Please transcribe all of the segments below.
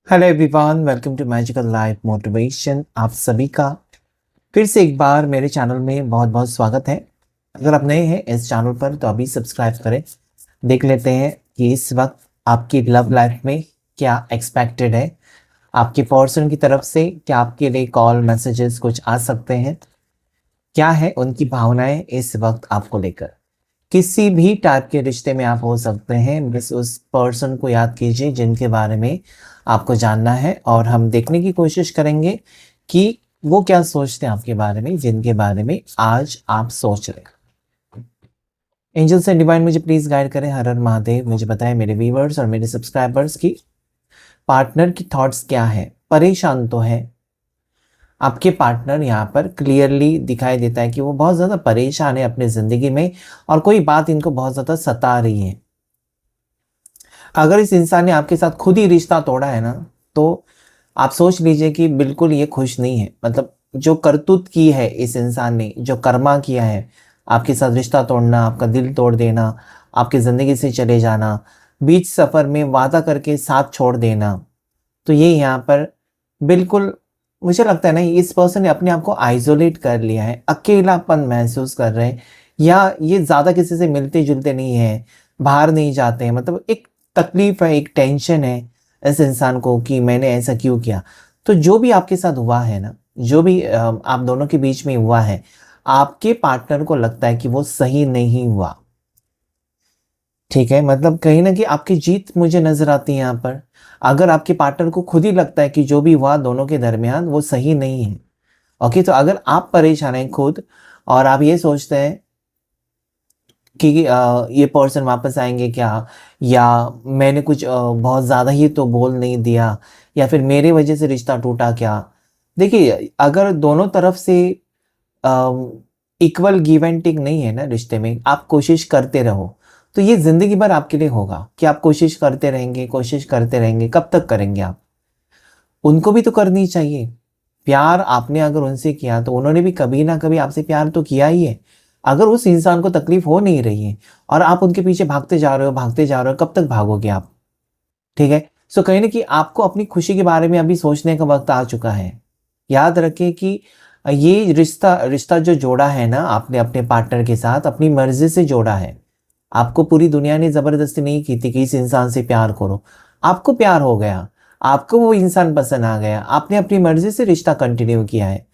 Hello everyone, welcome to magical life motivation. आप सभी का फिर से एक बार मेरे चैनल में बहुत बहुत स्वागत है। अगर आप नए हैं इस चैनल पर तो अभी सब्सक्राइब करें। देख लेते हैं कि इस वक्त आपकी लव लाइफ में क्या एक्सपेक्टेड है। आपके पर्सन की तरफ से क्या आपके लिए कॉल मैसेजेस कुछ आ सकते हैं, क्या है उनकी भावनाएं इस वक्त आपको लेकर। किसी भी टाइप के रिश्ते में आप हो सकते हैं, बस उस पर्सन को याद कीजिए जिनके बारे में आपको जानना है और हम देखने की कोशिश करेंगे कि वो क्या सोचते हैं आपके बारे में, जिनके बारे में आज आप सोच रहे हैं। एंजल्स एंड डिवाइन मुझे प्लीज गाइड करें। हर हर महादेव। मुझे बताएं मेरे व्यूअर्स और मेरे सब्सक्राइबर्स की पार्टनर की थॉट्स क्या है। परेशान तो है आपके पार्टनर, यहाँ पर क्लियरली दिखाई देता है कि वो बहुत ज़्यादा परेशान है अपनी ज़िंदगी में और कोई बात इनको बहुत ज़्यादा सता रही है। अगर इस इंसान ने आपके साथ खुद ही रिश्ता तोड़ा है ना, तो आप सोच लीजिए कि बिल्कुल ये खुश नहीं है। मतलब जो करतूत की है इस इंसान ने, जो कर्मा किया है, आपके साथ रिश्ता तोड़ना, आपका दिल तोड़ देना, आपकी ज़िंदगी से चले जाना, बीच सफ़र में वादा करके साथ छोड़ देना, तो ये यहाँ पर बिल्कुल मुझे लगता है ना, इस पर्सन ने अपने आप को आइसोलेट कर लिया है, अकेलापन महसूस कर रहे हैं, या ये ज़्यादा किसी से मिलते जुलते नहीं हैं, बाहर नहीं जाते हैं। मतलब एक तकलीफ है, एक टेंशन है इस इंसान को कि मैंने ऐसा क्यों किया। तो जो भी आपके साथ हुआ है ना, जो भी आप दोनों के बीच में हुआ है, आपके पार्टनर को लगता है कि वो सही नहीं हुआ। ठीक है, मतलब कहीं ना कहीं आपकी जीत मुझे नजर आती है यहाँ पर। अगर आपके पार्टनर को खुद ही लगता है कि जो भी हुआ दोनों के दरमियान वो सही नहीं है, ओके, तो अगर आप परेशान हैं खुद और आप ये सोचते हैं कि ये पर्सन वापस आएंगे क्या, या मैंने कुछ बहुत ज़्यादा ही तो बोल नहीं दिया, या फिर मेरे वजह से रिश्ता टूटा क्या। देखिए, अगर दोनों तरफ से इक्वल गिव एंड टेक नहीं है ना रिश्ते में, आप कोशिश करते रहो, तो ये ज़िंदगी भर आपके लिए होगा कि आप कोशिश करते रहेंगे, कोशिश करते रहेंगे। कब तक करेंगे आप? उनको भी तो करनी चाहिए। प्यार आपने अगर उनसे किया तो उन्होंने भी कभी ना कभी आपसे प्यार तो किया ही है। अगर उस इंसान को तकलीफ हो नहीं रही है और आप उनके पीछे भागते जा रहे हो, भागते जा रहे हो, कब तक भागोगे आप? ठीक है? सो कहीं न कहीं आपको अपनी खुशी के बारे में अभी सोचने का वक़्त आ चुका है। याद रखें कि ये रिश्ता रिश्ता जो जोड़ा है ना आपने अपने पार्टनर के साथ, अपनी मर्ज़ी से जोड़ा है। आपको पूरी दुनिया ने ज़बरदस्ती नहीं की थी कि इस इंसान से प्यार करो। आपको प्यार हो गया, आपको वो इंसान पसंद आ गया, आपने अपनी मर्ज़ी से रिश्ता कंटिन्यू किया है।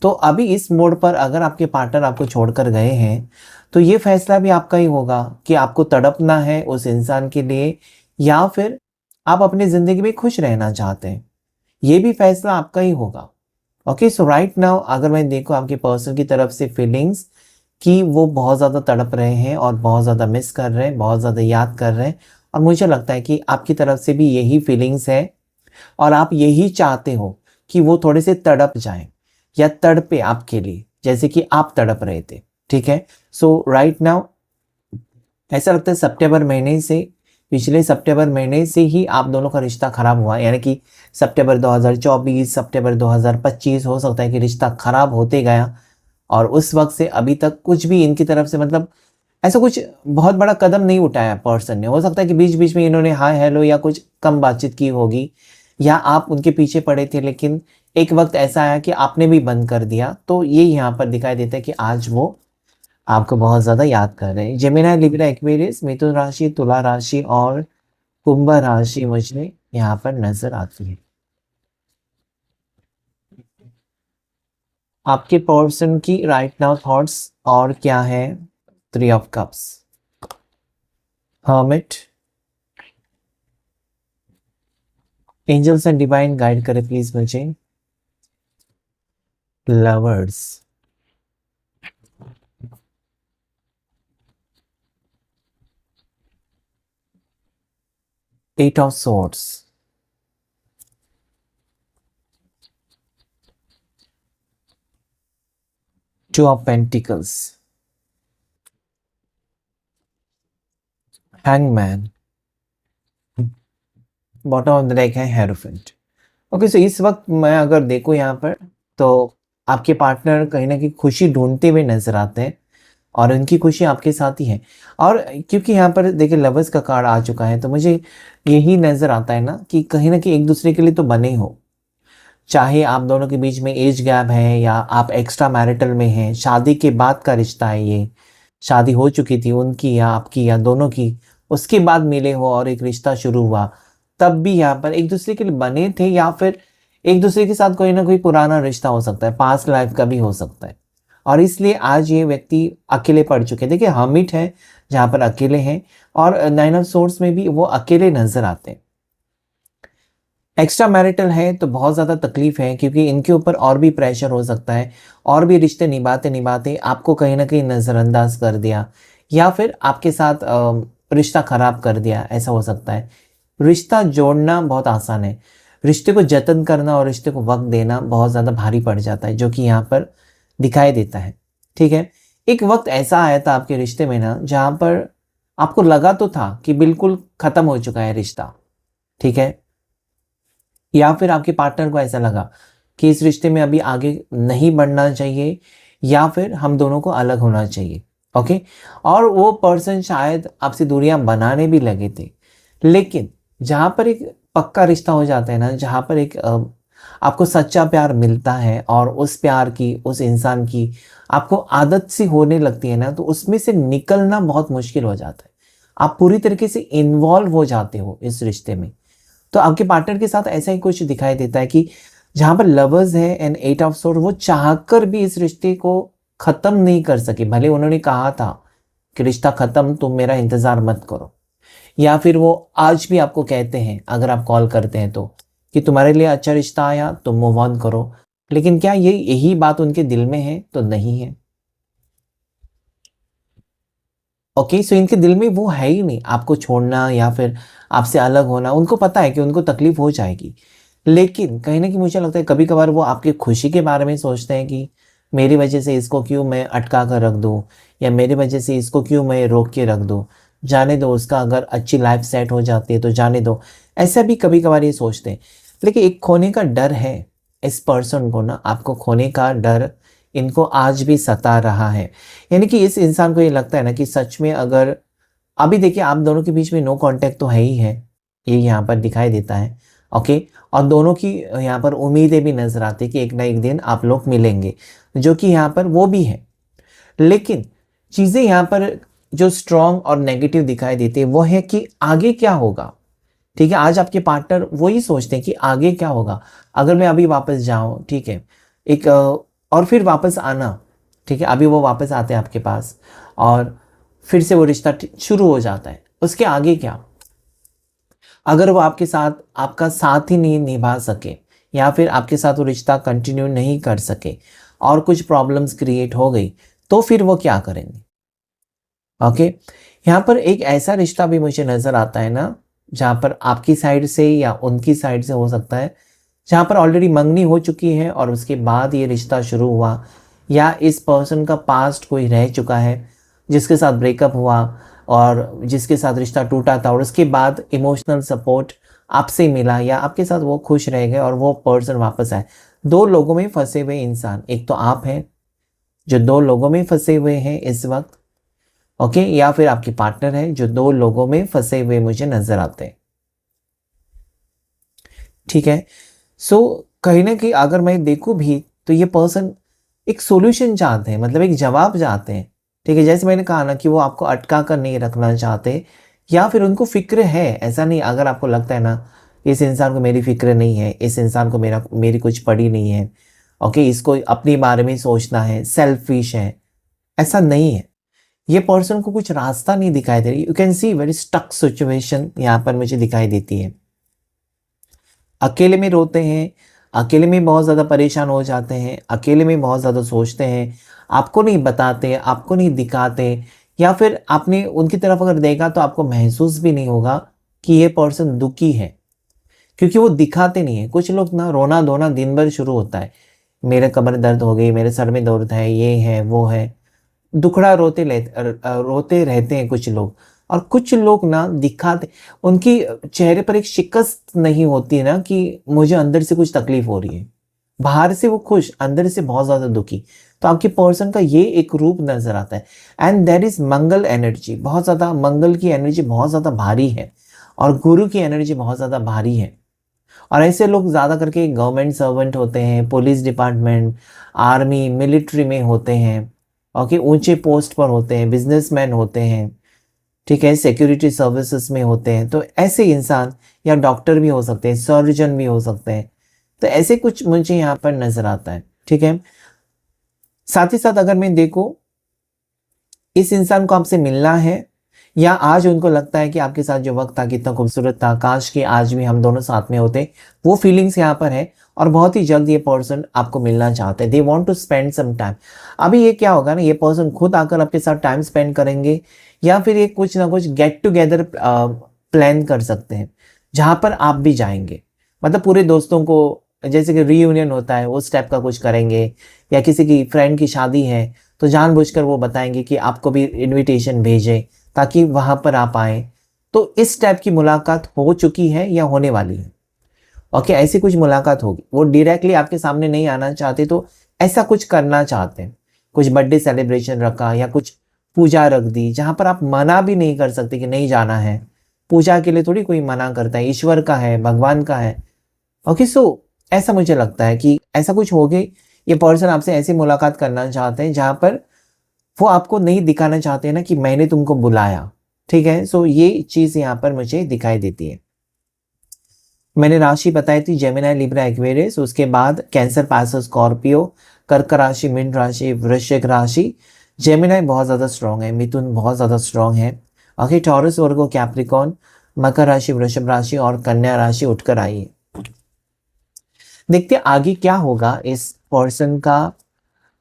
तो अभी इस मोड़ पर अगर आपके पार्टनर आपको छोड़कर गए हैं, तो ये फैसला भी आपका ही होगा कि आपको तड़पना है उस इंसान के लिए, या फिर आप अपनी ज़िंदगी में खुश रहना चाहते हैं। ये भी फैसला आपका ही होगा। ओके, सो राइट नाउ अगर मैं देखूँ आपके पर्सन की तरफ से फीलिंग्स कि वो बहुत ज़्यादा तड़प रहे हैं और बहुत ज़्यादा मिस कर रहे हैं, बहुत ज़्यादा याद कर रहे हैं, और मुझे लगता है कि आपकी तरफ से भी यही फीलिंग्स है और आप यही चाहते हो कि वो थोड़े से तड़प जाएँ या तड़पे आपके लिए, जैसे कि आप तड़प रहे थे। ठीक है? सो राइट नाउ ऐसा लगता है सितंबर महीने से, पिछले सितंबर महीने से ही आप दोनों का रिश्ता खराब हुआ, यानी कि सितंबर 2024, सितंबर 2025 हो सकता है कि रिश्ता खराब होते गया और उस वक़्त से अभी तक कुछ भी इनकी तरफ से, मतलब ऐसा कुछ बहुत बड़ा कदम नहीं उठाया पर्सन ने। हो सकता है कि बीच-बीच में इन्होंने हाय हेलो या कुछ कम बातचीत की होगी, या आप उनके पीछे पड़े थे, लेकिन एक वक़्त ऐसा आया कि आपने भी बंद कर दिया। तो ये यहाँ पर दिखाई देता है कि आज वो आपको बहुत ज़्यादा याद कर रहे हैं। जेमिनी, लिब्रा, एक्वेरियस, मिथुन राशि, तुला राशि और कुंभ राशि मुझे यहाँ पर नज़र आती है। आपके पर्सन की राइट नाउ थॉट्स और क्या है? 3 of cups, hermit, angels and divine guide करें प्लीज मुझे। Lovers, 8 of swords, 2 of pentacles, hangman, bottom of the deck है हेरोफेंट। ओके, सो इस वक्त मैं अगर देखूं यहाँ पर, तो आपके पार्टनर कहीं ना कहीं खुशी ढूंढते हुए नजर आते हैं और उनकी खुशी आपके साथ ही है। और क्योंकि यहाँ पर देखिए लवर्स का कार्ड आ चुका है, तो मुझे यही नज़र आता है ना कि कहीं ना कहीं एक दूसरे के लिए तो बने हो। चाहे आप दोनों के बीच में एज गैप है या आप एक्स्ट्रा मैरिटल में हैं, शादी के बाद का रिश्ता है ये, शादी हो चुकी थी उनकी या आपकी या दोनों की, उसके बाद मिले हो और एक रिश्ता शुरू हुआ, तब भी यहाँ पर एक दूसरे के लिए बने थे, या फिर एक दूसरे के साथ कोई ना कोई पुराना रिश्ता हो सकता है, पास्ट लाइफ का भी हो सकता है। और इसलिए आज ये व्यक्ति अकेले पड़ चुके हैं। देखिए हर्मिट है जहाँ पर अकेले हैं, और नाइन ऑफ सोर्स में भी वो अकेले नजर आते हैं। एक्स्ट्रा मैरिटल है तो बहुत ज़्यादा तकलीफ है, क्योंकि इनके ऊपर और भी प्रेशर हो सकता है, और भी रिश्ते निभाते निभाते आपको कहीं ना कहीं नज़रअंदाज कर दिया, या फिर आपके साथ रिश्ता खराब कर दिया, ऐसा हो सकता है। रिश्ता जोड़ना बहुत आसान है, रिश्ते को जतन करना और रिश्ते को वक्त देना बहुत ज़्यादा भारी पड़ जाता है, जो कि यहाँ पर दिखाई देता है। ठीक है, एक वक्त ऐसा आया था आपके रिश्ते में ना, जहाँ पर आपको लगा तो था कि बिल्कुल ख़त्म हो चुका है रिश्ता। ठीक है, या फिर आपके पार्टनर को ऐसा लगा कि इस रिश्ते में अभी आगे नहीं बढ़ना चाहिए, या फिर हम दोनों को अलग होना चाहिए। ओके, और वो पर्सन शायद आपसे दूरियां बनाने भी लगे थे। लेकिन जहाँ पर एक पक्का रिश्ता हो जाता है ना, जहाँ पर एक आपको सच्चा प्यार मिलता है, और उस प्यार की, उस इंसान की आपको आदत सी होने लगती है ना, तो उसमें से निकलना बहुत मुश्किल हो जाता है। आप पूरी तरीके से इन्वॉल्व हो जाते हो इस रिश्ते में। तो आपके पार्टनर के साथ ऐसा ही कुछ दिखाई देता है कि जहां पर लवर्स है एंड एट ऑफ सोर्ड, वो चाहकर भी इस रिश्ते को खत्म नहीं कर सके। भले उन्होंने कहा था कि रिश्ता खत्म, तुम मेरा इंतजार मत करो, या फिर वो आज भी आपको कहते हैं अगर आप कॉल करते हैं तो, कि तुम्हारे लिए अच्छा रिश्ता आया, तुम मूव ऑन करो। लेकिन क्या ये यही बात उनके दिल में है? तो नहीं है। ओके, सो इनके दिल में वो है ही नहीं आपको छोड़ना या फिर आपसे अलग होना। उनको पता है कि उनको तकलीफ हो जाएगी, लेकिन कहीं ना कहीं मुझे लगता है कभी कभार वो आपकी खुशी के बारे में सोचते हैं कि मेरी वजह से इसको क्यों मैं अटका कर रख दूँ, या मेरी वजह से इसको क्यों मैं रोक के रख दूँ, जाने दो, उसका अगर अच्छी लाइफ सेट हो जाती है तो जाने दो। ऐसा भी कभी कभार ये सोचते हैं। लेकिन एक खोने का डर है इस पर्सन को ना, आपको खोने का डर इनको आज भी सता रहा है। यानी कि इस इंसान को ये लगता है ना कि सच में अगर अभी देखिए आप दोनों के बीच में नो कांटेक्ट तो है ही है, ये यहाँ पर दिखाई देता है। ओके, और दोनों की यहाँ पर उम्मीदें भी नजर आती है कि एक ना एक दिन आप लोग मिलेंगे, जो कि यहाँ पर वो भी है। लेकिन चीज़ें यहाँ पर जो स्ट्रॉन्ग और नेगेटिव दिखाई देती है वो है कि आगे क्या होगा। ठीक है, आज आपके पार्टनर वही सोचते हैं कि आगे क्या होगा, अगर मैं अभी वापस जाऊं, ठीक है, एक और फिर वापस आना। ठीक है, अभी वो वापस आते हैं आपके पास और फिर से वो रिश्ता शुरू हो जाता है, उसके आगे क्या? अगर वो आपके साथ आपका साथ ही नहीं निभा सके, या फिर आपके साथ वो रिश्ता कंटिन्यू नहीं कर सके और कुछ प्रॉब्लम्स क्रिएट हो गई, तो फिर वो क्या करेंगे? ओके, यहाँ पर एक ऐसा रिश्ता भी मुझे नजर आता है ना, जहाँ पर आपकी साइड से या उनकी साइड से हो सकता है, जहाँ पर ऑलरेडी मंगनी हो चुकी है और उसके बाद ये रिश्ता शुरू हुआ, या इस पर्सन का पास्ट कोई रह चुका है जिसके साथ ब्रेकअप हुआ और जिसके साथ रिश्ता टूटा था, और उसके बाद इमोशनल सपोर्ट आपसे मिला या आपके साथ वो खुश रह गए और वो पर्सन वापस आए। दो लोगों में फंसे हुए इंसान, एक तो आप हैं जो दो लोगों में फंसे हुए हैं इस वक्त, ओके, या फिर आपके पार्टनर है जो दो लोगों में फंसे हुए मुझे नजर आते हैं। ठीक है, सो कहीं ना कहीं अगर मैं देखूं भी तो ये पर्सन एक सॉल्यूशन चाहते हैं, मतलब एक जवाब चाहते हैं। ठीक है, जैसे मैंने कहा ना कि वो आपको अटका कर नहीं रखना चाहते, या फिर उनको फिक्र है, ऐसा नहीं। अगर आपको लगता है ना इस इंसान को मेरी फिक्र नहीं है, इस इंसान को मेरी कुछ पड़ी नहीं है, ओके, इसको अपने बारे में सोचना है, सेल्फिश है, ऐसा नहीं है। ये पर्सन को कुछ रास्ता नहीं दिखाई दे रही। You can see very stuck situation यहाँ पर मुझे दिखाई देती है। अकेले में रोते हैं, अकेले में बहुत ज़्यादा परेशान हो जाते हैं, अकेले में बहुत ज़्यादा सोचते हैं, आपको नहीं बताते, आपको नहीं दिखाते, या फिर आपने उनकी तरफ अगर देखा तो आपको महसूस भी नहीं होगा कि ये पर्सन दुखी है, क्योंकि वो दिखाते नहीं है। कुछ लोग ना रोना धोना दिन भर शुरू होता है, मेरे कमर दर्द हो गई, मेरे सर में दर्द है, ये है वो है, दुखड़ा रोते रहते हैं कुछ लोग। और कुछ लोग ना दिखाते, उनकी चेहरे पर एक शिकस्त नहीं होती ना कि मुझे अंदर से कुछ तकलीफ हो रही है, बाहर से वो खुश, अंदर से बहुत ज्यादा दुखी। तो आपके पर्सन का ये एक रूप नजर आता है। And there is Mangal energy, बहुत ज्यादा मंगल की एनर्जी बहुत ज्यादा भारी है, और गुरु की एनर्जी बहुत ज्यादा भारी है। और ऐसे लोग ज्यादा करके गवर्नमेंट सर्वेंट होते हैं, पुलिस डिपार्टमेंट, आर्मी, मिलिट्री में होते हैं, ओके, ऊंचे पोस्ट पर होते हैं, बिजनेसमैन होते हैं, ठीक है, सिक्योरिटी सर्विसेज में होते हैं। तो ऐसे इंसान, या डॉक्टर भी हो सकते हैं, सर्जन भी हो सकते हैं। तो ऐसे कुछ मुझे यहाँ पर नजर आता है, ठीक है। साथ ही साथ अगर मैं देखूं, इस इंसान को आपसे मिलना है, या आज उनको लगता है कि आपके साथ जो वक्त था कितना खूबसूरत था, काश कि आज भी हम दोनों साथ में होते, वो फीलिंग्स यहाँ पर है। और बहुत ही जल्द ये पर्सन आपको मिलना चाहते हैं, they want to spend some time. अभी ये क्या होगा ना, ये पर्सन खुद आकर आपके साथ टाइम स्पेंड करेंगे, या फिर ये कुछ ना कुछ गेट टुगेदर प्लान कर सकते हैं, जहाँ पर आप भी जाएंगे। मतलब पूरे दोस्तों को, जैसे कि रीयूनियन होता है, उस टाइप का कुछ करेंगे, या किसी की फ्रेंड की शादी है तो जानबूझकर वो बताएंगे कि आपको भी इनविटेशन भेजें ताकि वहां पर आप आए। तो इस टाइप की मुलाकात हो चुकी है या होने वाली है, ओके, ऐसी कुछ मुलाकात होगी। वो डायरेक्टली आपके सामने नहीं आना चाहते, तो ऐसा कुछ करना चाहते हैं। कुछ बर्थडे सेलिब्रेशन रखा, या कुछ पूजा रख दी, जहां पर आप मना भी नहीं कर सकते कि नहीं जाना है। पूजा के लिए थोड़ी कोई मना करता है, ईश्वर का है, भगवान का है, ओके। सो ऐसा मुझे लगता है कि ऐसा कुछ हो गई, ये पर्सन आपसे ऐसी मुलाकात करना चाहते हैं जहां पर वो आपको नहीं दिखाना चाहते हैं ना कि मैंने तुमको बुलाया, ठीक है। सो ये चीज यहाँ पर मुझे दिखाई देती है। मैंने राशि बताई थी जेमिनी, लिब्रा, एक्वेरियस, उसके बाद कैंसर, पाइसेस, स्कॉर्पियो, कर्क राशि, मीन राशि, वृश्चिक राशि। जेमिनी बहुत ज्यादा स्ट्रांग है, मिथुन बहुत ज्यादा स्ट्रांग है, ओके। टॉरस, वर्गो, कैप्रिकॉन, मकर राशि, वृषभ राशि और कन्या राशि उठकर आई है। देखते हैं आगे क्या होगा इस पर्सन का,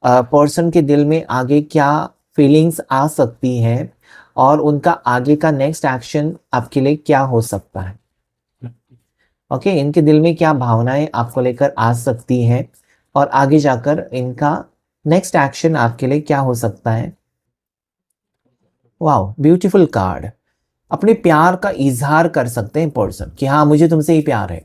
पर्सन के दिल में आगे क्या फीलिंग्स आ सकती हैं, और उनका आगे का नेक्स्ट एक्शन आपके लिए क्या हो सकता है, ओके। इनके दिल में क्या भावनाएं आपको लेकर आ सकती हैं, और आगे जाकर इनका नेक्स्ट एक्शन आपके लिए क्या हो सकता है। वाह, ब्यूटीफुल कार्ड। अपने प्यार का इजहार कर सकते हैं पर्सन कि हाँ, मुझे तुमसे ही प्यार है।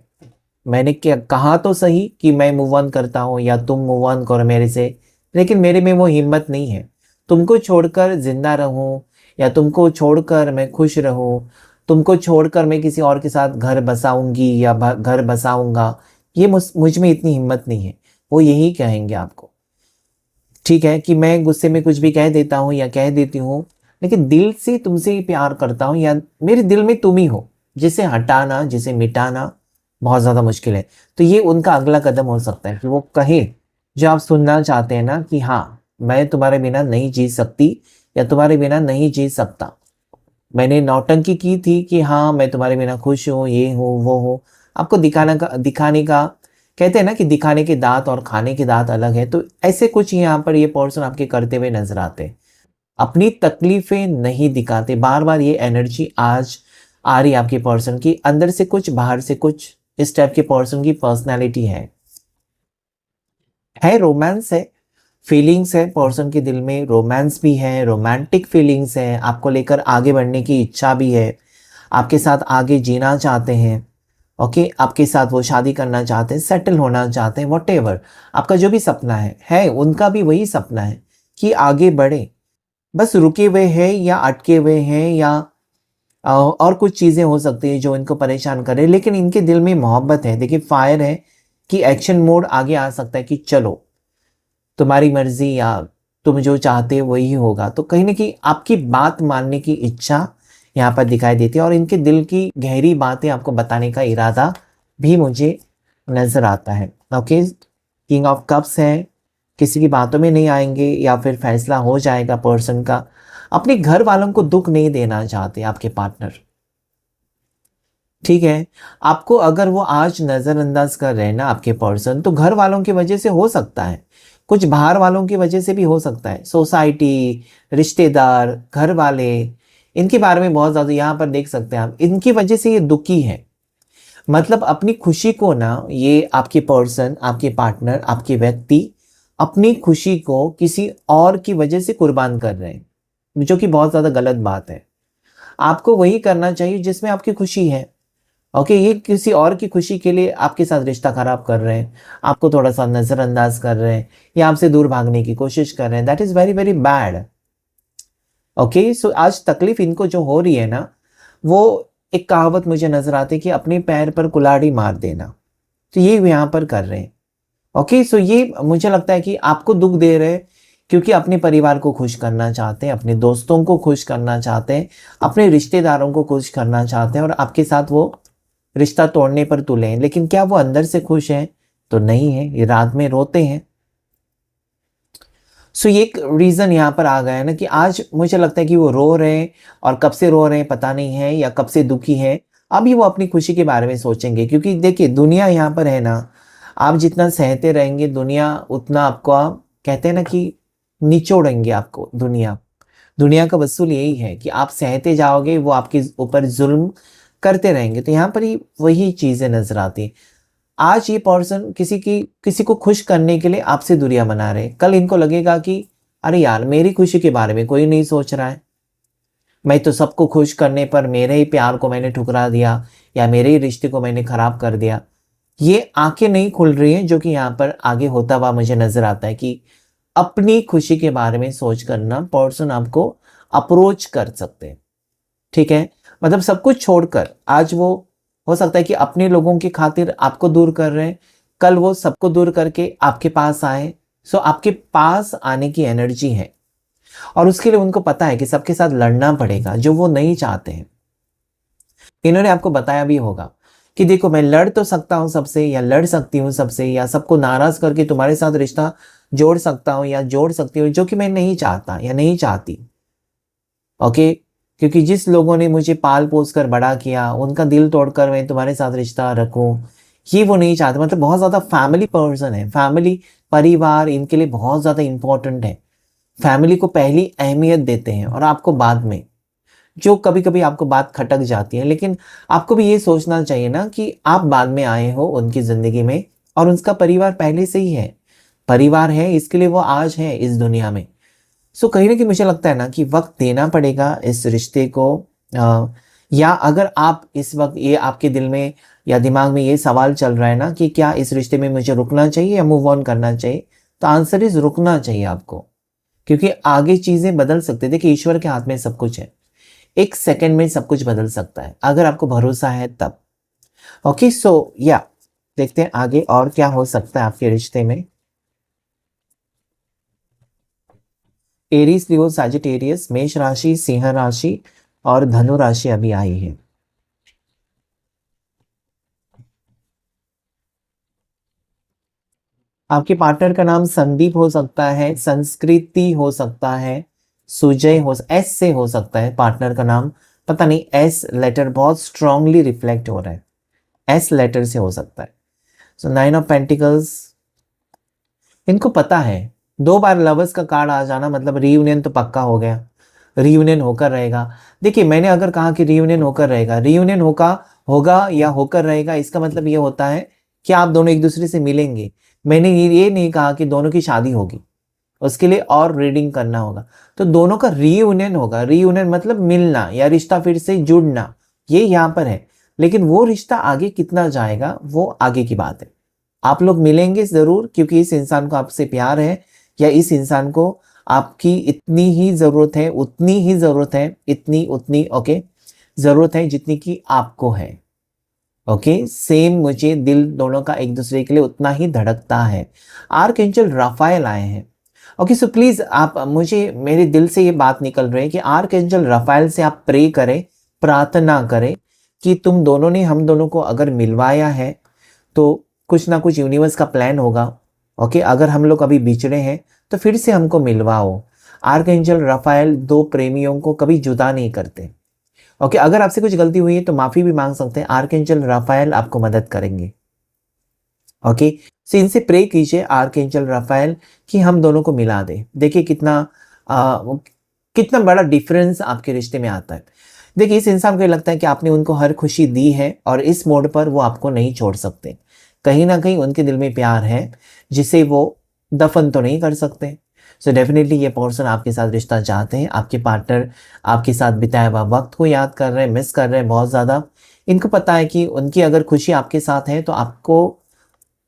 मैंने क्या कहा तो सही कि मैं मूव ऑन करता हूं, या तुम मूव ऑन करो मेरे से, लेकिन मेरे में वो हिम्मत नहीं है। तुमको छोड़कर जिंदा रहूं, या तुमको छोड़कर मैं खुश रहूं, तुमको छोड़कर मैं किसी और के साथ घर बसाऊंगी या घर बसाऊंगा, ये मुझ में इतनी हिम्मत नहीं है। वो यही कहेंगे आपको, ठीक है, कि मैं गुस्से में कुछ भी कह देता हूँ या कह देती हूँ, लेकिन दिल से तुमसे ही प्यार करता हूँ, या मेरे दिल में तुम ही हो, जिसे हटाना, जिसे मिटाना बहुत ज्यादा मुश्किल है। तो ये उनका अगला कदम हो सकता है कि वो कहे जो आप सुनना चाहते हैं ना, कि हाँ, मैं तुम्हारे बिना नहीं जी सकती, या तुम्हारे बिना नहीं जी सकता। मैंने नौटंकी की थी कि हाँ, मैं तुम्हारे बिना खुश हूँ, ये हूँ, वो हूँ। आपको दिखाने का कहते हैं ना कि दिखाने के दांत और खाने के दांत अलग है। तो ऐसे कुछ यहाँ पर ये पर्सन आपके करते हुए नजर आते हैं। अपनी तकलीफें नहीं दिखाते। बार बार ये एनर्जी आज आ रही है आपके पर्सन की, अंदर से कुछ, बाहर से कुछ। इस टाइप के पर्सन की पर्सनैलिटी है रोमांस है, फीलिंग्स है पर्सन के दिल में, रोमांस भी है, रोमांटिक फीलिंग्स है, आपको लेकर आगे बढ़ने की इच्छा भी है, आपके साथ आगे जीना चाहते हैं, ओके। आपके साथ वो शादी करना चाहते हैं, सेटल होना चाहते हैं, वॉटेवर आपका जो भी सपना है उनका भी वही सपना है कि आगे बढ़े। बस रुके हुए हैं, या अटके हुए हैं, या और कुछ चीजें हो सकती है जो इनको परेशान करे, लेकिन इनके दिल में मोहब्बत है। देखिए, फायर है कि एक्शन मोड आगे आ सकता है कि चलो तुम्हारी मर्जी, या तुम जो चाहते हो वही होगा। तो कहीं ना कहीं आपकी बात मानने की इच्छा यहाँ पर दिखाई देती है, और इनके दिल की गहरी बातें आपको बताने का इरादा भी मुझे नजर आता है, ओके। किंग ऑफ कप्स है, किसी की बातों में नहीं आएंगे, या फिर फैसला हो जाएगा पर्सन का। अपने घर वालों को दुख नहीं देना चाहते आपके पार्टनर, ठीक है। आपको अगर वो आज नजरअंदाज कर रहे हैं ना आपके पर्सन, तो घर वालों की वजह से हो सकता है, कुछ बाहर वालों की वजह से भी हो सकता है। सोसाइटी, रिश्तेदार, घर वाले, इनके बारे में बहुत ज्यादा यहाँ पर देख सकते हैं आप, इनकी वजह से ये दुखी है। मतलब अपनी खुशी को ना, ये आपके पर्सन, आपके पार्टनर, आपके व्यक्ति अपनी खुशी को किसी और की वजह से कुर्बान कर रहे हैं, जो कि बहुत ज्यादा गलत बात है। आपको वही करना चाहिए जिसमें आपकी खुशी है। ओके, ये किसी और की खुशी के लिए आपके साथ रिश्ता खराब कर रहे हैं, आपको थोड़ा सा नजरअंदाज कर रहे हैं या आपसे दूर भागने की कोशिश कर रहे हैं। That is very very bad. Okay, so आज तकलीफ इनको जो हो रही है ना, वो एक कहावत मुझे नजर आती है कि अपने पैर पर कुल्हाड़ी मार देना। तो ये यहाँ पर कर रहे हैं। ओके, सो ये मुझे लगता है कि आपको दुख दे रहे हैं क्योंकि अपने परिवार को खुश करना चाहते हैं, अपने दोस्तों को खुश करना चाहते हैं, अपने रिश्तेदारों को खुश करना चाहते हैं और आपके साथ वो रिश्ता तोड़ने पर तुले हैं। लेकिन क्या वो अंदर से खुश हैं? तो नहीं है, ये रात में रोते हैं। सो ये एक रीज़न यहाँ पर आ गया है ना कि आज मुझे लगता है कि वो रो रहे हैं और कब से रो रहे हैं पता नहीं है, या कब से दुखी है। अभी वो अपनी खुशी के बारे में सोचेंगे, क्योंकि देखिए दुनिया यहाँ पर है ना, आप जितना सहते रहेंगे दुनिया उतना आपको, कहते हैं ना कि निचोड़ेंगे आपको दुनिया। दुनिया का वसूल यही है कि आप सहते जाओगे, वो आपके ऊपर जुल्म करते रहेंगे। तो यहाँ पर ही वही चीज़ें नजर आती हैं। आज ये पर्सन किसी को खुश करने के लिए आपसे दूरियां बना रहे, कल इनको लगेगा कि अरे यार मेरी खुशी के बारे में कोई नहीं सोच रहा है, मैं तो सबको खुश करने पर मेरे ही प्यार को मैंने ठुकरा दिया या मेरे ही रिश्ते को मैंने खराब कर दिया। ये आंखें नहीं खुल रही हैं, जो कि यहाँ पर आगे होता हुआ मुझे नजर आता है कि अपनी खुशी के बारे में सोच करना पर्सन आपको अप्रोच कर सकते हैं। ठीक है, मतलब सब कुछ छोड़कर आज वो हो सकता है कि अपने लोगों की खातिर आपको दूर कर रहे हैं, कल वो सबको दूर करके आपके पास आए। सो आपके पास आने की एनर्जी है और उसके लिए उनको पता है कि सबके साथ लड़ना पड़ेगा, जो वो नहीं चाहते हैं। इन्होंने आपको बताया भी होगा कि देखो मैं लड़ तो सकता हूं सबसे, या लड़ सकती हूँ सबसे, या सबको नाराज करके तुम्हारे साथ रिश्ता जोड़ सकता हूँ या जोड़ सकती हूँ, जो कि मैं नहीं चाहता या नहीं चाहती। ओके, क्योंकि जिस लोगों ने मुझे पाल पोस कर बड़ा किया, उनका दिल तोड़कर मैं तुम्हारे साथ रिश्ता रखूं, ये वो नहीं चाहते। मतलब बहुत ज़्यादा फैमिली पर्सन है, फैमिली परिवार इनके लिए बहुत ज़्यादा इंपॉर्टेंट है। फैमिली को पहली अहमियत देते हैं और आपको बाद में। जो कभी कभी आपको बात खटक जाती है, लेकिन आपको भी ये सोचना चाहिए ना कि आप बाद में आए हो उनकी ज़िंदगी में और उनका परिवार पहले से ही है। परिवार है इसके लिए वो आज है इस दुनिया में। सो कहीं ना कहीं मुझे लगता है ना कि वक्त देना पड़ेगा इस रिश्ते को। या अगर आप इस वक्त ये आपके दिल में या दिमाग में ये सवाल चल रहा है ना कि क्या इस रिश्ते में मुझे रुकना चाहिए या मूव ऑन करना चाहिए, तो आंसर इज रुकना चाहिए आपको, क्योंकि आगे चीज़ें बदल सकते हैं। देखिए ईश्वर के हाथ में सब कुछ है, एक सेकंड में सब कुछ बदल सकता है अगर आपको भरोसा है तब। ओके, सो या देखते हैं आगे और क्या हो सकता है आपके रिश्ते में। एरीज, लियो, सैजिटेरियस, मेष राशि, सिंह राशि और धनु राशि अभी आई है। आपके पार्टनर का नाम संदीप हो सकता है, संस्कृति हो सकता है, सुजय हो, एस से हो सकता है पार्टनर का नाम। पता नहीं, एस लेटर बहुत स्ट्रांगली रिफ्लेक्ट हो रहा है, एस लेटर से हो सकता है। सो नाइन ऑफ पेंटिकल्स, इनको पता है 2 बार लवर्स का कार्ड आ जाना मतलब रीयूनियन तो पक्का हो गया, रीयूनियन होकर रहेगा। देखिए मैंने अगर कहा कि रीयूनियन होकर रहेगा, रीयूनियन होगा या होकर रहेगा, इसका मतलब ये होता है कि आप दोनों एक दूसरे से मिलेंगे। मैंने ये नहीं कहा कि दोनों की शादी होगी, उसके लिए और रीडिंग करना होगा। तो दोनों का रीयूनियन होगा, रीयूनियन मतलब मिलना या रिश्ता फिर से जुड़ना, ये यहाँ पर है। लेकिन वो रिश्ता आगे कितना जाएगा वो आगे की बात है। आप लोग मिलेंगे ज़रूर, क्योंकि इस इंसान को आपसे प्यार है या इस इंसान को आपकी इतनी ही ज़रूरत है, उतनी ही ज़रूरत है, इतनी उतनी ओके ज़रूरत है जितनी कि आपको है। ओके, सेम मुझे दिल दोनों का एक दूसरे के लिए उतना ही धड़कता है। आर्कएंजल राफाएल आए हैं। ओके, सो प्लीज़ आप मुझे, मेरे दिल से ये बात निकल रही है कि आर्कएंजल राफाएल से आप प्रे करें, प्रार्थना करें कि तुम दोनों ने हम दोनों को अगर मिलवाया है तो कुछ ना कुछ यूनिवर्स का प्लान होगा। ओके, अगर हम लोग अभी बिछड़े हैं तो फिर से हमको मिलवाओ। आर्कएंजल राफाएल दो प्रेमियों को कभी जुदा नहीं करते। ओके, अगर आपसे कुछ गलती हुई है तो माफ़ी भी मांग सकते हैं, आर्कएंजल राफाएल आपको मदद करेंगे। ओके, सो इनसे प्रे कीजिए आर्कएंजल राफाएल कि हम दोनों को मिला दे। देखिए कितना बड़ा डिफरेंस आपके रिश्ते में आता है। देखिए इस इंसान को लगता है कि आपने उनको हर खुशी दी है और इस मोड पर वो आपको नहीं छोड़ सकते। कहीं ना कहीं उनके दिल में प्यार है जिसे वो दफन तो नहीं कर सकते। सो डेफिनेटली ये पर्सन आपके साथ रिश्ता चाहते हैं, आपके पार्टनर आपके साथ बिताया हुआ वक्त को याद कर रहे हैं, मिस कर रहे हैं बहुत ज़्यादा। इनको पता है कि उनकी अगर खुशी आपके साथ है तो आपको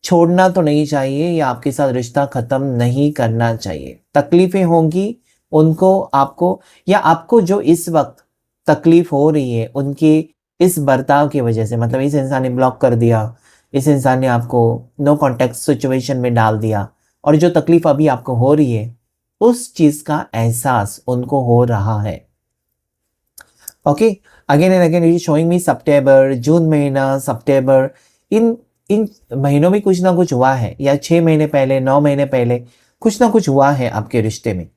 छोड़ना तो नहीं चाहिए या आपके साथ रिश्ता ख़त्म नहीं करना चाहिए। तकलीफ़ें होंगी उनको, आपको, या आपको जो इस वक्त तकलीफ़ हो रही है उनके इस बर्ताव की वजह से, मतलब इस इंसान ने ब्लॉक कर दिया, इस इंसान ने आपको नो कॉन्टेक्ट सिचुएशन में डाल दिया, और जो तकलीफ़ अभी आपको हो रही है उस चीज़ का एहसास उनको हो रहा है। Okay, again and again it is showing me September, June महीना, सितंबर, इन इन महीनों में कुछ ना कुछ हुआ है, या 6 महीने पहले, 9 महीने पहले कुछ ना कुछ हुआ है आपके रिश्ते में।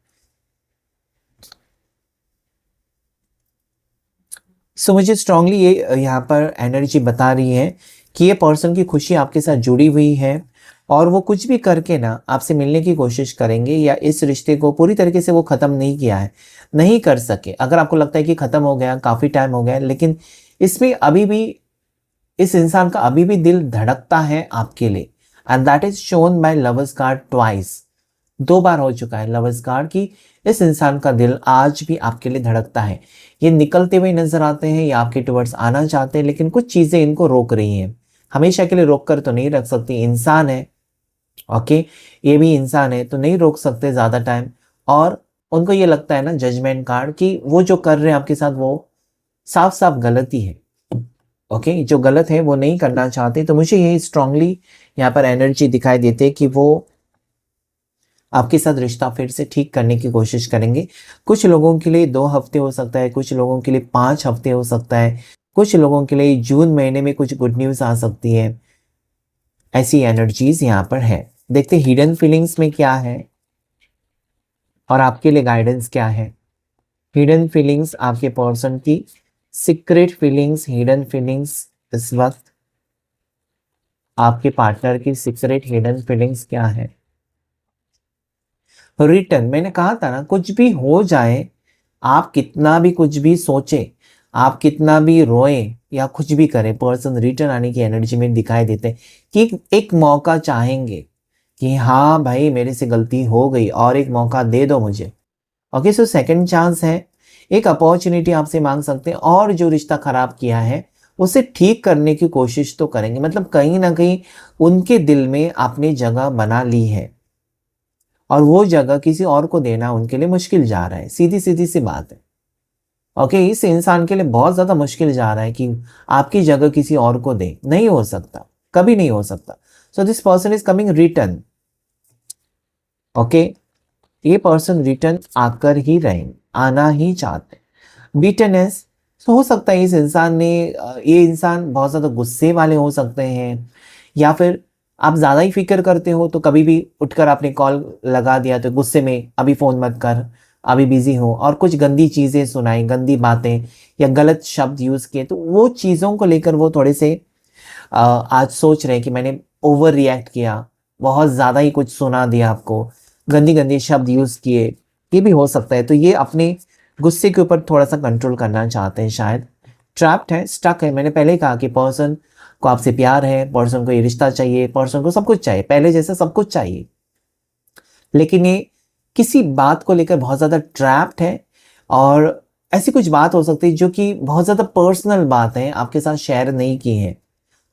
सो मुझे स्ट्रांगली ये यहाँ पर एनर्जी बता रही है कि ये पर्सन की खुशी आपके साथ जुड़ी हुई है, और वो कुछ भी करके ना आपसे मिलने की कोशिश करेंगे, या इस रिश्ते को पूरी तरीके से वो ख़त्म नहीं किया है, नहीं कर सके। अगर आपको लगता है कि ख़त्म हो गया, काफ़ी टाइम हो गया, लेकिन इसमें अभी भी इस इंसान का अभी भी दिल धड़कता है आपके लिए, and that is shown by lovers card twice. 2 बार हो चुका है लवर्स कार्ड कि इस इंसान का दिल आज भी आपके लिए धड़कता है। ये निकलते हुए नजर आते हैं या आपके टुवर्ड्स आना चाहते हैं, लेकिन कुछ चीज़ें इनको रोक रही हैं। हमेशा के लिए रोक कर तो नहीं रख सकती, इंसान है, ओके, ये भी इंसान है, तो नहीं रोक सकते ज़्यादा टाइम। और उनको ये लगता है ना, जजमेंट कार्ड, कि वो जो कर रहे हैं आपके साथ वो साफ साफ गलती है। ओके, जो गलत है वो नहीं करना चाहते। तो मुझे ये स्ट्रांगली यहाँ पर एनर्जी दिखाई देती है कि वो आपके साथ रिश्ता फिर से ठीक करने की कोशिश करेंगे। कुछ लोगों के लिए 2 हफ्ते हो सकता है, कुछ लोगों के लिए 5 हफ्ते हो सकता है, कुछ लोगों के लिए जून महीने में कुछ गुड न्यूज़ आ सकती है। ऐसी एनर्जीज यहाँ पर है। देखते हिडन फीलिंग्स में क्या है और आपके लिए गाइडेंस क्या है। हिडन फीलिंग्स, आपके पर्सन की सीक्रेट फीलिंग्स, हिडन फीलिंग्स, इस वक्त आपके पार्टनर की सीक्रेट हिडन फीलिंग्स क्या है। रिटर्न, मैंने कहा था ना, कुछ भी हो जाए, आप कितना भी कुछ भी सोचे, आप कितना भी रोए या कुछ भी करें, पर्सन रिटर्न आने की एनर्जी में दिखाई देते हैं कि एक मौका चाहेंगे कि हाँ भाई मेरे से गलती हो गई और एक मौका दे दो मुझे। ओके, सो सेकंड चांस है, एक अपॉर्चुनिटी आपसे मांग सकते हैं, और जो रिश्ता खराब किया है उसे ठीक करने की कोशिश तो करेंगे। मतलब कहीं ना कहीं उनके दिल में आपने जगह बना ली है, और वो जगह किसी और को देना उनके लिए मुश्किल जा रहा है। सीधी सीधी सी बात है। ओके, इस इंसान के लिए बहुत ज़्यादा मुश्किल जा रहा है कि आपकी जगह किसी और को दे, नहीं हो सकता, कभी नहीं हो सकता। So this person is coming return. Okay, ये पर्सन रिटर्न आकर ही रहेंगे, आना ही चाहते हैं। बिटरनेस, तो हो सकता है इस इंसान ने, ये इंसान बहुत ज़्यादा गुस्से वाले हो सकते हैं, या फिर आप ज़्यादा ही फिक्र करते हो तो कभी भी उठकर आपने कॉल लगा दिया तो गुस्से में अभी फ़ोन मत कर, अभी बिजी हो, और कुछ गंदी चीज़ें सुनाई, गंदी बातें या गलत शब्द यूज़ किए, तो वो चीज़ों को लेकर वो थोड़े से आज सोच रहे हैं कि मैंने ओवर रिएक्ट किया, बहुत ज़्यादा ही कुछ सुना दिया आपको, गंदी गंदी शब्द यूज़ किए, ये भी हो सकता है। तो ये अपने गुस्से के ऊपर थोड़ा सा कंट्रोल करना चाहते हैं शायद। ट्रैप्ड है, स्टक है। मैंने पहले ही कहा कि पर्सन को आपसे प्यार है, पर्सन को ये रिश्ता चाहिए, पर्सन को सब कुछ चाहिए, पहले जैसा सब कुछ चाहिए, लेकिन ये किसी बात को लेकर बहुत ज़्यादा ट्रैप्ड है। और ऐसी कुछ बात हो सकती है जो कि बहुत ज़्यादा पर्सनल बात है, आपके साथ शेयर नहीं की है,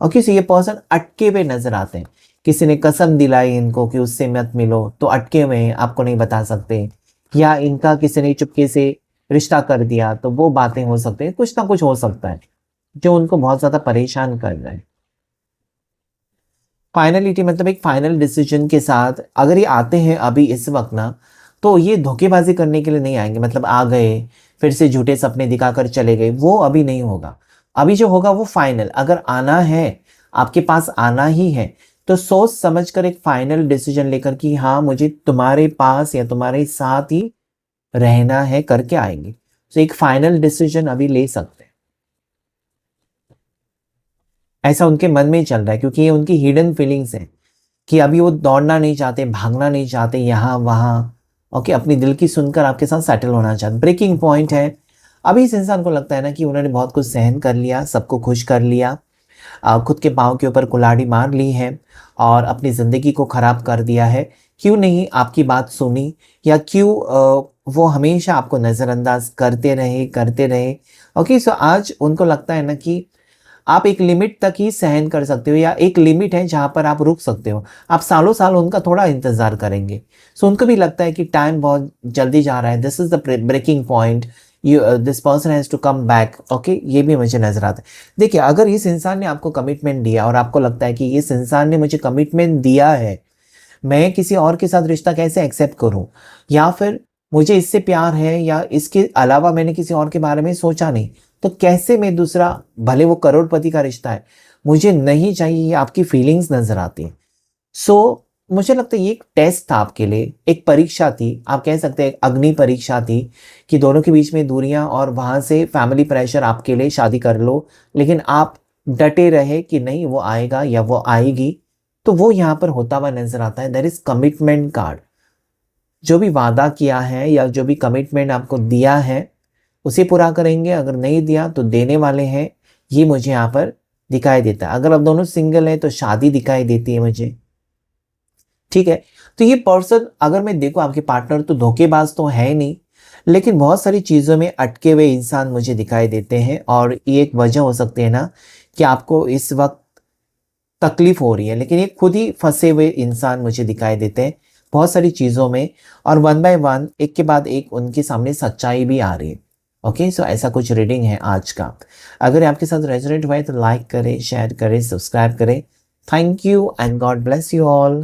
और किसी ये पर्सन अटके हुए नजर आते हैं। किसी ने कसम दिलाई इनको कि उससे मत मिलो, तो अटके हुए हैं, आपको नहीं बता सकते, या इनका किसी ने चुपके से रिश्ता कर दिया, तो वो बातें हो सकती हैं। कुछ ना कुछ हो सकता है जो उनको बहुत ज़्यादा परेशान कर रहा है। फाइनलिटी, मतलब एक फाइनल डिसीजन के साथ अगर ये आते हैं अभी इस वक्त ना, तो ये धोखेबाजी करने के लिए नहीं आएंगे। मतलब आ गए फिर से झूठे सपने दिखाकर चले गए, वो अभी नहीं होगा। अभी जो होगा वो फाइनल, अगर आना है, आपके पास आना ही है, तो सोच समझ कर एक फाइनल डिसीजन लेकर कि हाँ मुझे तुम्हारे पास या तुम्हारे साथ ही रहना है, करके आएंगे। तो एक फाइनल डिसीजन अभी ले सकते हैं, ऐसा उनके मन में ही चल रहा है, क्योंकि ये उनकी हिडन फीलिंग्स है कि अभी वो दौड़ना नहीं चाहते, भागना नहीं चाहते यहाँ वहाँ। ओके, अपनी दिल की सुनकर आपके साथ सेटल होना चाहते। ब्रेकिंग पॉइंट है। अभी इस इंसान को लगता है ना कि उन्होंने बहुत कुछ सहन कर लिया, सबको खुश कर लिया, खुद के पाँव के ऊपर कुल्हाड़ी मार ली है और अपनी ज़िंदगी को ख़राब कर दिया है, क्यों नहीं आपकी बात सुनी, या क्यों वो हमेशा आपको नज़रअंदाज करते रहे। ओके, सो आज उनको लगता है ना कि आप एक लिमिट तक ही सहन कर सकते हो, या एक लिमिट है जहाँ पर आप रुक सकते हो। आप सालों साल उनका थोड़ा इंतज़ार करेंगे। सो उनको भी लगता है कि टाइम बहुत जल्दी जा रहा है, this is the breaking point, this person has to come back. Okay, ये भी मुझे नज़र आता है। देखिए, अगर इस इंसान ने आपको कमिटमेंट दिया और आपको लगता है कि इस इंसान ने मुझे कमिटमेंट दिया है, मैं किसी और के साथ रिश्ता कैसे एक्सेप्ट करूं, या फिर मुझे इससे प्यार है या इसके अलावा मैंने किसी और के बारे में सोचा नहीं, तो कैसे मैं दूसरा, भले वो करोड़पति का रिश्ता है, मुझे नहीं चाहिए, ये आपकी फीलिंग्स नजर आती हैं। सो मुझे लगता है ये एक टेस्ट था आपके लिए, एक परीक्षा थी, आप कह सकते हैं एक अग्नि परीक्षा थी, कि दोनों के बीच में दूरियां और वहां से फैमिली प्रेशर आपके लिए, शादी कर लो, लेकिन आप डटे रहे कि नहीं वो आएगा या वो आएगी। तो वो यहाँ पर होता हुआ नजर आता है। That is commitment card. जो भी वादा किया है या जो भी कमिटमेंट आपको दिया है उसे पूरा करेंगे, अगर नहीं दिया तो देने वाले हैं, ये मुझे यहाँ पर दिखाई देता है। अगर आप दोनों सिंगल हैं तो शादी दिखाई देती है मुझे। ठीक है, तो ये पर्सन, अगर मैं देखूं आपके पार्टनर, तो धोखेबाज तो है नहीं, लेकिन बहुत सारी चीज़ों में अटके हुए इंसान मुझे दिखाई देते हैं, और ये एक वजह हो सकती है ना कि आपको इस वक्त तकलीफ हो रही है, लेकिन ये खुद ही फंसे हुए इंसान मुझे दिखाई देते हैं बहुत सारी चीज़ों में, और वन बाय वन, एक के बाद एक उनके सामने सच्चाई भी आ रही है। ओके, सो ऐसा कुछ रीडिंग है आज का। अगर आपके साथ रेजोनेट हुआ है तो लाइक करें, शेयर करें, सब्सक्राइब करें। Thank you and God bless you all.